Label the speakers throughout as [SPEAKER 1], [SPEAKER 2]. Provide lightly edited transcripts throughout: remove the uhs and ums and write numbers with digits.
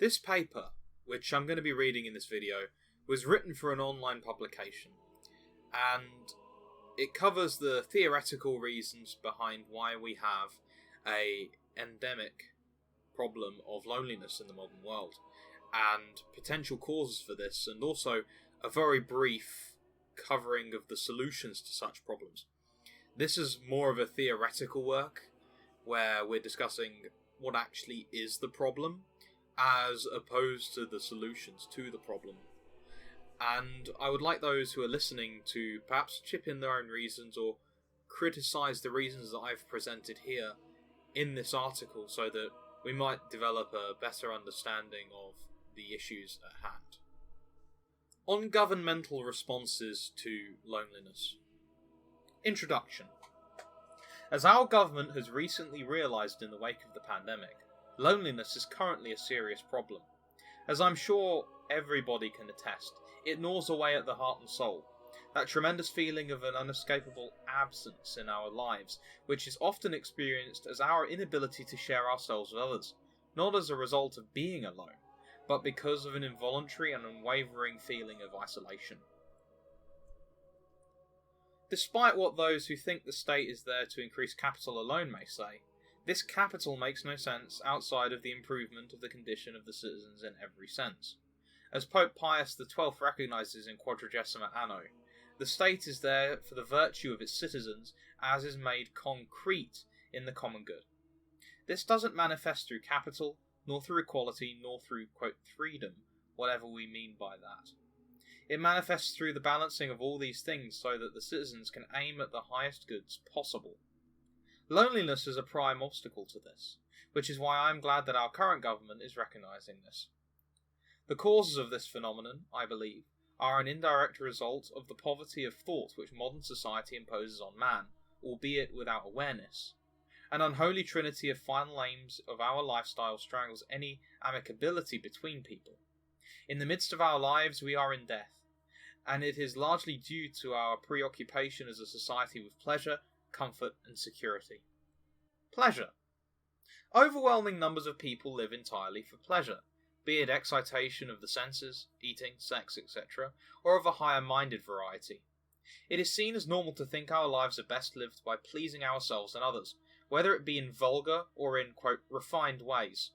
[SPEAKER 1] This paper, which I'm going to be reading in this video, was written for an online publication, and it covers the theoretical reasons behind why we have a endemic problem of loneliness in the modern world, and potential causes for this, and also a very brief covering of the solutions to such problems. This is more of a theoretical work, where we're discussing what actually is the problem, as opposed to the solutions to the problem. And I would like those who are listening to perhaps chip in their own reasons or criticise the reasons that I've presented here in this article, so that we might develop a better understanding of the issues at hand. On governmental responses to loneliness. Introduction. As our government has recently realised in the wake of the pandemic, loneliness is currently a serious problem. As I'm sure everybody can attest, it gnaws away at the heart and soul. That tremendous feeling of an unescapable absence in our lives, which is often experienced as our inability to share ourselves with others, not as a result of being alone, but because of an involuntary and unwavering feeling of isolation. Despite what those who think the state is there to increase capital alone may say, this capital makes no sense outside of the improvement of the condition of the citizens in every sense. As Pope Pius XII recognises in Quadragesima Anno, the state is there for the virtue of its citizens as is made concrete in the common good. This doesn't manifest through capital, nor through equality, nor through, quote, freedom, whatever we mean by that. It manifests through the balancing of all these things so that the citizens can aim at the highest goods possible. Loneliness is a prime obstacle to this, which is why I am glad that our current government is recognising this. The causes of this phenomenon, I believe, are an indirect result of the poverty of thought which modern society imposes on man, albeit without awareness. An unholy trinity of final aims of our lifestyle strangles any amicability between people. In the midst of our lives we are in death, and it is largely due to our preoccupation as a society with pleasure, comfort, and security. Pleasure. Overwhelming numbers of people live entirely for pleasure, be it excitation of the senses, eating, sex, etc., or of a higher-minded variety. It is seen as normal to think our lives are best lived by pleasing ourselves and others, whether it be in vulgar or in, quote, refined ways.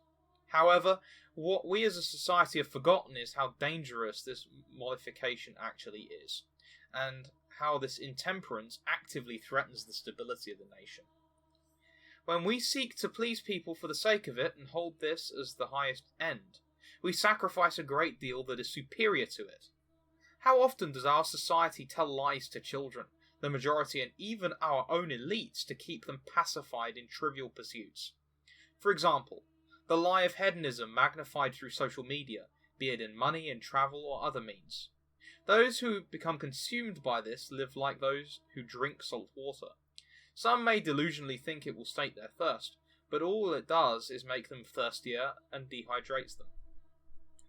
[SPEAKER 1] However, what we as a society have forgotten is how dangerous this modification actually is, and how this intemperance actively threatens the stability of the nation. When we seek to please people for the sake of it and hold this as the highest end, we sacrifice a great deal that is superior to it. How often does our society tell lies to children, the majority and even our own elites, to keep them pacified in trivial pursuits? For example, the lie of hedonism magnified through social media, be it in money, in travel, or other means. Those who become consumed by this live like those who drink salt water. Some may delusionally think it will stake their thirst, but all it does is make them thirstier and dehydrates them.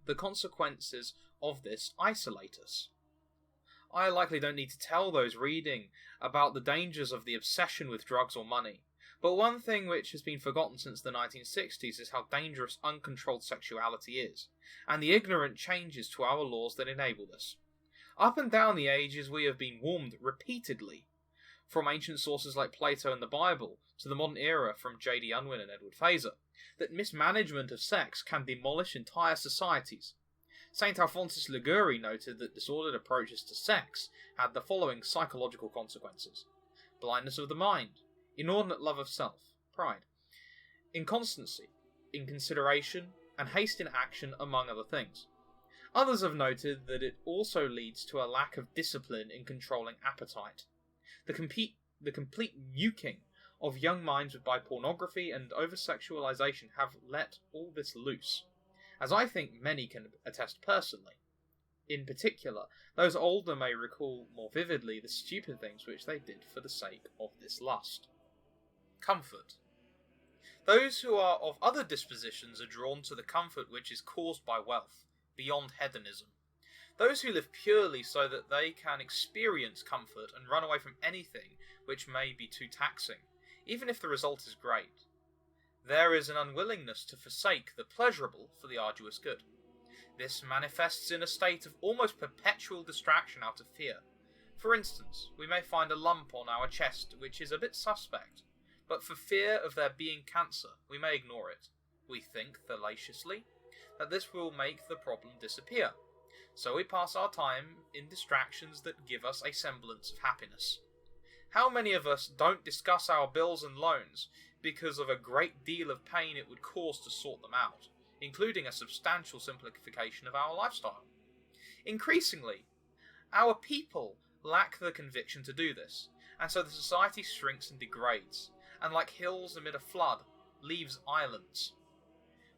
[SPEAKER 1] The consequences of this isolate us. I likely don't need to tell those reading about the dangers of the obsession with drugs or money, but one thing which has been forgotten since the 1960s is how dangerous uncontrolled sexuality is, and the ignorant changes to our laws that enable this. Up and down the ages we have been warned repeatedly, from ancient sources like Plato and the Bible, to the modern era from J.D. Unwin and Edward Fraser, that mismanagement of sex can demolish entire societies. St. Alphonsus Liguori noted that disordered approaches to sex had the following psychological consequences: blindness of the mind, inordinate love of self, pride, inconstancy, inconsideration, and haste in action, among other things. Others have noted that it also leads to a lack of discipline in controlling appetite. The complete nuking of young minds by pornography and over-sexualization have let all this loose, as I think many can attest personally. In particular, those older may recall more vividly the stupid things which they did for the sake of this lust. Comfort. Those who are of other dispositions are drawn to the comfort which is caused by wealth, beyond hedonism. Those who live purely so that they can experience comfort and run away from anything which may be too taxing, even if the result is great. There is an unwillingness to forsake the pleasurable for the arduous good. This manifests in a state of almost perpetual distraction out of fear. For instance, we may find a lump on our chest which is a bit suspect, but for fear of there being cancer, we may ignore it. We think, fallaciously, that this will make the problem disappear. So we pass our time in distractions that give us a semblance of happiness. How many of us don't discuss our bills and loans because of a great deal of pain it would cause to sort them out, including a substantial simplification of our lifestyle? Increasingly, our people lack the conviction to do this, and so the society shrinks and degrades, and like hills amid a flood, leaves islands.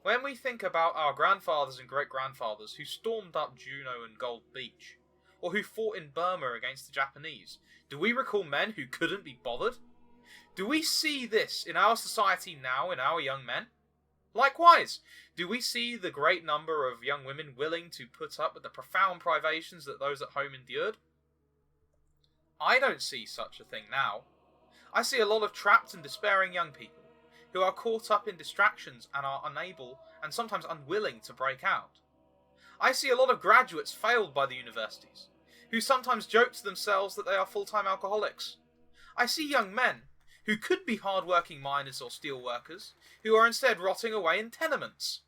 [SPEAKER 1] When we think about our grandfathers and great-grandfathers who stormed up Juno and Gold Beach, or who fought in Burma against the Japanese, do we recall men who couldn't be bothered? Do we see this in our society now in our young men? Likewise, do we see the great number of young women willing to put up with the profound privations that those at home endured? I don't see such a thing now. I see a lot of trapped and despairing young people who are caught up in distractions and are unable and sometimes unwilling to break out. I see a lot of graduates failed by the universities, who sometimes joke to themselves that they are full-time alcoholics. I see young men who could be hard-working miners or steel workers, who are instead rotting away in tenements.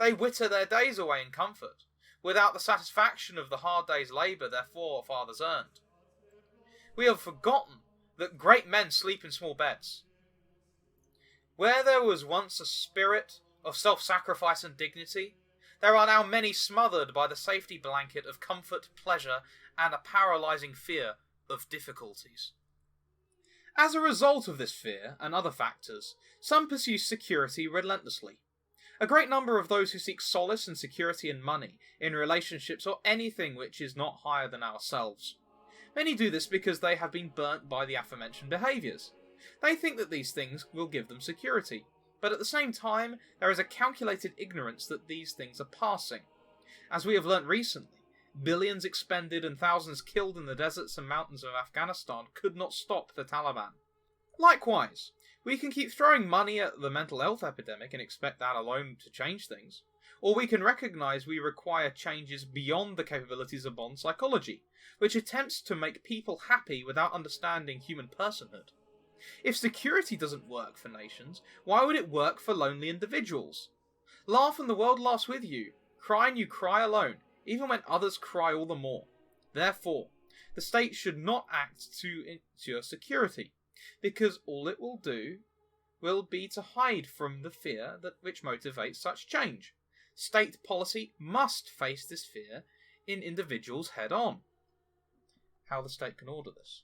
[SPEAKER 1] They witter their days away in comfort, without the satisfaction of the hard day's labour their forefathers earned. We have forgotten that great men sleep in small beds. Where there was once a spirit of self-sacrifice and dignity, there are now many smothered by the safety blanket of comfort, pleasure, and a paralysing fear of difficulties. As a result of this fear and other factors, some pursue security relentlessly. A great number of those who seek solace and security in money, in relationships, or anything which is not higher than ourselves. Many do this because they have been burnt by the aforementioned behaviours. They think that these things will give them security, but at the same time, there is a calculated ignorance that these things are passing. As we have learnt recently, billions expended and thousands killed in the deserts and mountains of Afghanistan could not stop the Taliban. Likewise, we can keep throwing money at the mental health epidemic and expect that alone to change things, or we can recognise we require changes beyond the capabilities of modern psychology, which attempts to make people happy without understanding human personhood. If security doesn't work for nations, why would it work for lonely individuals? Laugh and the world laughs with you. Cry and you cry alone, even when others cry all the more. Therefore, the state should not act to ensure security, because all it will do will be to hide from the fear which motivates such change. State policy must face this fear in individuals head on. How the state can order this.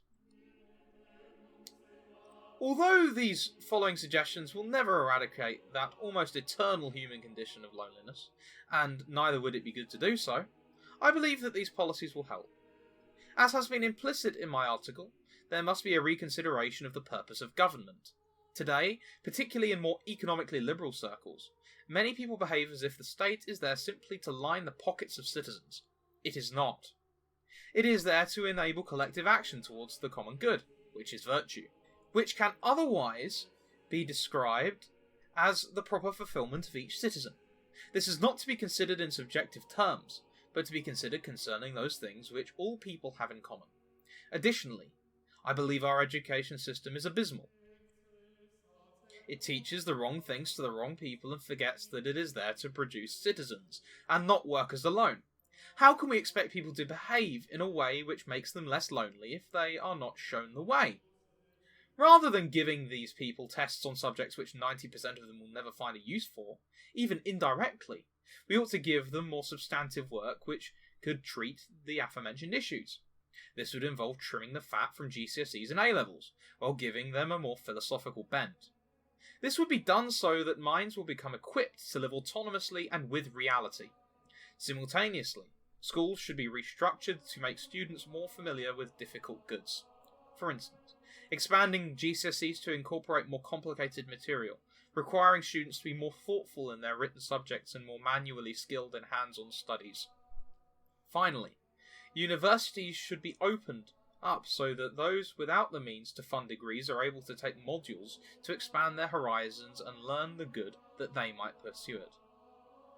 [SPEAKER 1] Although these following suggestions will never eradicate that almost eternal human condition of loneliness, and neither would it be good to do so, I believe that these policies will help. As has been implicit in my article, there must be a reconsideration of the purpose of government. Today, particularly in more economically liberal circles, many people behave as if the state is there simply to line the pockets of citizens. It is not. It is there to enable collective action towards the common good, which is virtue, which can otherwise be described as the proper fulfilment of each citizen. This is not to be considered in subjective terms, but to be considered concerning those things which all people have in common. Additionally, I believe our education system is abysmal. It teaches the wrong things to the wrong people and forgets that it is there to produce citizens, and not workers alone. How can we expect people to behave in a way which makes them less lonely if they are not shown the way? Rather than giving these people tests on subjects which 90% of them will never find a use for, even indirectly, we ought to give them more substantive work which could treat the aforementioned issues. This would involve trimming the fat from GCSEs and A-levels, while giving them a more philosophical bent. This would be done so that minds will become equipped to live autonomously and with reality. Simultaneously, schools should be restructured to make students more familiar with difficult goods. For instance, expanding GCSEs to incorporate more complicated material, requiring students to be more thoughtful in their written subjects and more manually skilled in hands-on studies. Finally, universities should be opened up so that those without the means to fund degrees are able to take modules to expand their horizons and learn the good that they might pursue it.